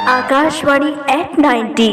Akashvani eight 90।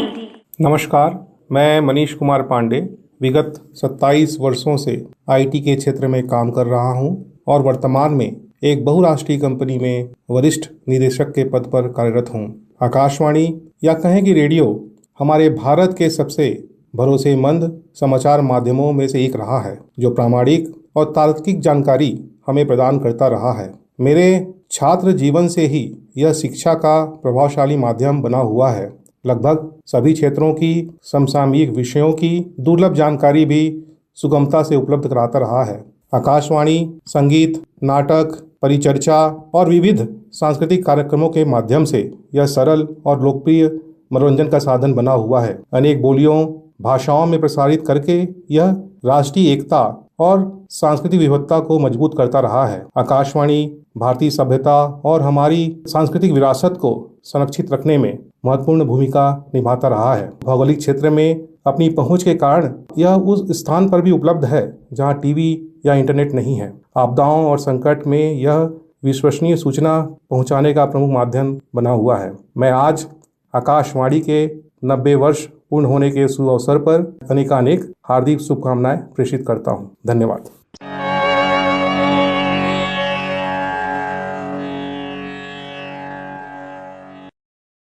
नमस्कार, मैं मनीष कुमार पांडे विगत 27 वर्षों से आईटी के क्षेत्र में काम कर रहा हूं और वर्तमान में एक बहुराष्ट्रीय कंपनी में वरिष्ठ निदेशक के पद पर कार्यरत हूं। आकाशवाणी या कहें कि रेडियो हमारे भारत के सबसे भरोसेमंद समाचार माध्यमों में से एक रहा है, जो प्रामाणिक और तार्किक जानकारी हमें प्रदान करता रहा है। मेरे छात्र जीवन से ही यह शिक्षा का प्रभावशाली माध्यम बना हुआ है। लगभग सभी क्षेत्रों की समसामयिक विषयों की दुर्लभ जानकारी भी सुगमता से उपलब्ध कराता रहा है। आकाशवाणी संगीत, नाटक, परिचर्चा और विविध सांस्कृतिक कार्यक्रमों के माध्यम से यह सरल और लोकप्रिय मनोरंजन का साधन बना हुआ है। अनेक बोलियों, भाषाओं में प्रसारित करके यह राष्ट्रीय एकता और सांस्कृतिक विविधता को मजबूत करता रहा है। आकाशवाणी भारतीय सभ्यता और हमारी सांस्कृतिक विरासत को संरक्षित रखने में महत्वपूर्ण भूमिका निभाता रहा है। भौगोलिक क्षेत्र में अपनी पहुंच के कारण यह उस स्थान पर भी उपलब्ध है जहां टीवी या इंटरनेट नहीं है। आपदाओं और संकट में यह विश्वसनीय सूचना पहुंचाने का प्रमुख माध्यम बना हुआ है। मैं आज आकाशवाणी के 90 वर्ष पूर्ण होने के शुभ अवसर पर अनेकानेक हार्दिक शुभकामनाएं प्रेषित करता हूं। धन्यवाद।